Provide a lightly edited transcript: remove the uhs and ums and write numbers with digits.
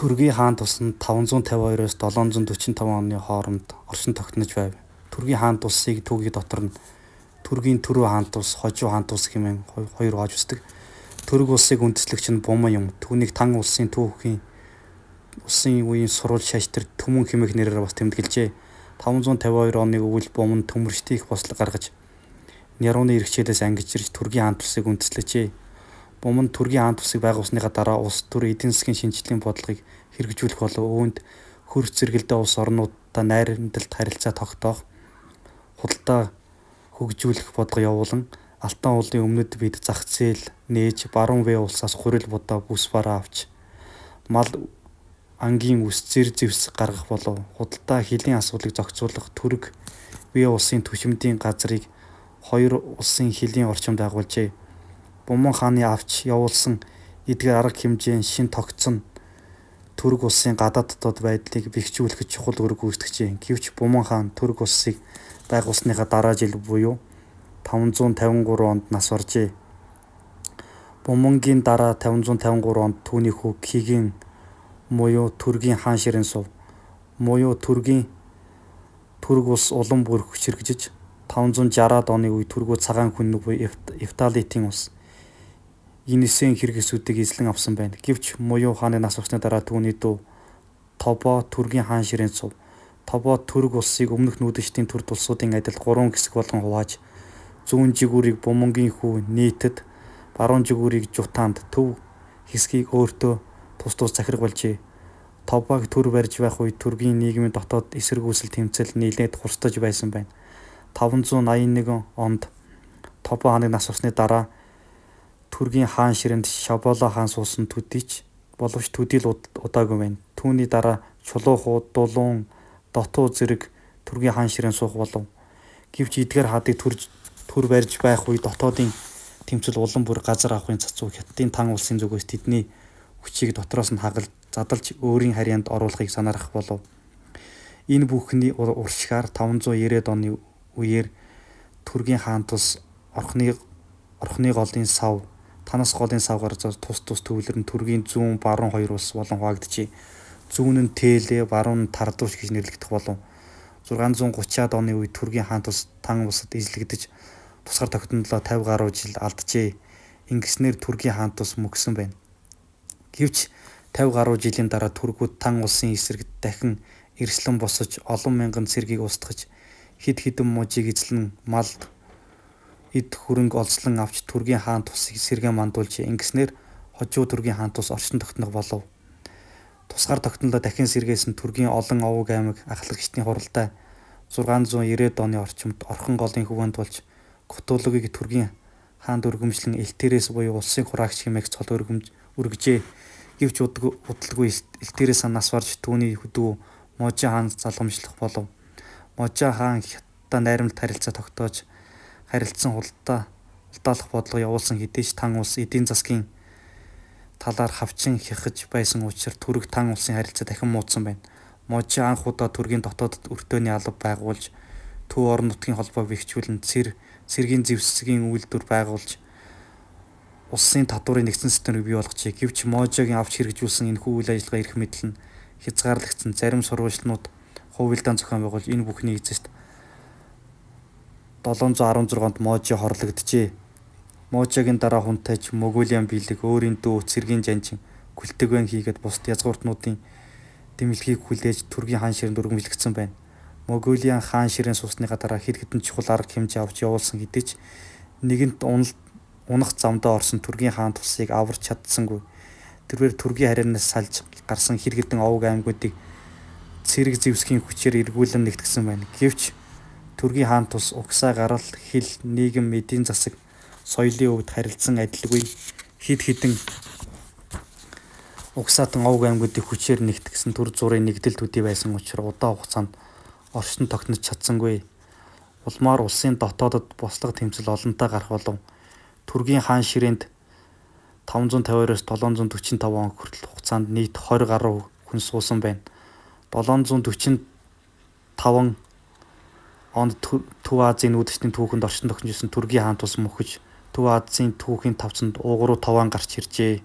Түргийн хаан тусанд 552-оос 745 оны хооронд оршин тогтнож байв. Түргийн хаан тусыг түүхий дотор нь Түргийн Түрүү хаан тус, Хожуу хаан тус хэмээн хоёр хувааж үздэг. Түрэг улсыг үндэслэгч нь Буман юм. Түүнийг Тан улсын түүхийн улсын үеийн сурвалж шаштрт Түмэн хэмээх нэрээр бас тэмдэглэжээ. 552 оны өвөл Буман төмөрчдийн их бослог гаргаж Нярууны иргэчээс ангижирч Түргийн хаан тусыг үндэслэжээ. Буман Түргийн хаан тусыг байгуулсныхаа дараа улс төр эдийн засгийн шинжлэлийн бодлогыг хэрэгжүүлэх болов үүнд хөрс зэрэгэлдээ улс орнуудтай найрамдалт харилцаа тогтоох, худалдаа хөгжүүлэх бодлого явуулан Алтан уулын өмнөд бид зах зээл нээж баруун В улсаас хурил будаа бүс бараа авч мал ангийн үс зэр зэвс гаргах болов худалдаа хилийн асуудлыг зохицуулах Түрэг В улсын түшимдийн газрыг хоёр улсын хилийн орчимд агуулжээ. Буман хааны авч явуулсан эдгээр арга хэмжээ шин тогтсон Түрэг улсын гадаад дотоод байдлыг бэхжүүлэхэд чухал үүрэг гүйцэтгэжээ. Гэвч Буман хаан Түрэг улсыг байгуулсныхаа дараа жил буюу 553 онд нас баржээ. Бумангийн дараа 553 онд түүний хүү Кигэн буюу Түргийн хаан ширээн сув. Буюу Түрэг улс улам бүр хүчирхэгжиж 560-аад оны үед Түргөө цагаан хүн буюу Эфталитийн улс Енисейн хэрэгсүүдийг эзлэн авсан байна. Гэвч Муюу хааны нас барсны дараа түүний дүү Тобо Түргийн хаан ширээн сув. Тобо Түрэг улсыг өмнөх нүүдэлчдийн төр тулсуудын адил 3 хэсэг болгон хувааж зүүн жигүүрийг Бумангийн хүү Нийтэд, баруун жигүүрийг Жутаанд, төв хэсгийг өөртөө тус тус захирагуулжээ. Тобог төр барьж байх үед Түргийн нийгмийн дотоод эсэргүүцэл тэмцэл нийлээд хурцтаж байсан байна. 581 онд Тобо хааны нас барсны дараа Түргийн хаан ширээнд Шаболо хаан суусан төдийч боловч төдийл удаагүй байна. Түүний дараа Чулуу хуу, Дулуун, Дотуу зэрэг Түргийн хаан ширээн суух болов. Гэвч эдгээр хаадыг төр барьж байх үед дотоодын тэмцэл улам бүр газар авахын цацуу Хятадын Тан улсын зүгээс тэдний хүчийг дотроос нь хагалж задалж өөрийн харьяанд оруулахыг санаарах болов. Энэ бүхний уршигаар 590-ад оны үеэр Түргийн хаан тус орхны голын сав, Танас голын савгаар тус төвлөрн Түргийн зүүн баруун хоёр улс болон хуваагдчихэ. Зүүн нь Тээлэ, баруун нь Тардууш гэж нэрлэгдэх болов. 630-ад оны үед Түргийн хаан тус Тан улсад эзлэгдэж тусгаар тогтнолоо 50 гаруй жил алджээ. Ингэснээр Түргийн хаан тус мөксөн байна. Гэвч 50 гаруй жилийн дараа Түргүүд Тан улсын эсрэгт дахин эрслэн босож олон мянган цэргийг устгаж хэд хэдэн мужийг эзлэн малд эд хөрөнгө олзлон авч Түргийн хаан тусыг сэргэн мандуулжээ. Ингэснээр Хожуу Түргийн хаан тус оршин тогтнох болов. Тусгаар тогтнолоо дахин сэргээсэн Түргийн олон овог аймаг ахлагчдын хуралдаа 690-ад оны орчимд Орхон голын хөвөөнд болж Кутулугийг Түргийн хаанд өргөмжлөн Элтэрээс буюу улсын хураагч хэмээх цол өргөжээ. Гэвч удалгүй Элтэрээс нас барж түүний дүү Можо хаан залгамжлах болов. Можо хаан Хятадтай найрамдалт харилцаа тогтоож харилцсан худалдаалах бодлого явуулсан хэдий ч Тан улс эдийн засгийн талаар хавчин хяхаж байсан учраас Түрэг Тан улсын харилцаа дахин муутсан байна. Можо анх удаа Түргийн дотоодд өртөөний алба байгуулж төв орон нутгийн холбоог бэхжүүлэн цэргийн зэвсгийн үйлдвэр байгуулж улсын татварыг нэгдсэн системийг бий болгожээ. Гэвч Можогийн авч хэрэгжүүлсэн энэхүү үйл ажиллагаа эрх мэдэл нь хязгаарлагдсан. Зарим сурвалжлууд хувилдаан зохион байгуулж энэ бүхний эцэст 716 онд Можо хорлогджээ. Можогийн дараа хунтайж Монголиан биелэг өөрийн дүү цэргийн жанжин Күлтэгвэн хийгээд бусад язгууртнуудын дэмэлхийг хүлээж Түргийн хаан ширээнд өргөмжлөгдсөн байна. Монголиан хаан ширээн суусныхаа дараа хэд хэдэн чухал арга хэмжээ авч явуулсан хэдий ч нэгэнт унах замдаа орсон Түргийн хаан тусыг аварч чадсангүй. Тэрээр Түргийн харьяанаас салж гарсан хэд хэдэн овог аймагуудыг цэрэг зэвсгийн хүчээр эргүүлэн нэгтгэсэн байна. Гэвч Түргийн хаан тус угсаа гарал, хил, нийгэм, эдийн засаг, соёлын өвд харилцан адилгүй хэд хэдэн угсаатан овог аймагуудыг хүчээр нэгтгэсэн төр зургийн нэгдэл төдий байсан учраас удаан хугацаанд оршин тогтнож чадсангүй. Улмаар улсын дотоодод бослого тэмцэл олонтаа гарах болов. Түргийн хаан ширээнд 552-оос 745 он хүртэл хугацаанд нийт 20 гаруй хүн суусан байна. 745 онд Төв Азийн нүүдэлчдийн түүхэнд оршин тогтножсэн Түргийн хаан тус мөхөж Төв Азийн түүхийн тавцанд уугруу товаан гарч иржээ.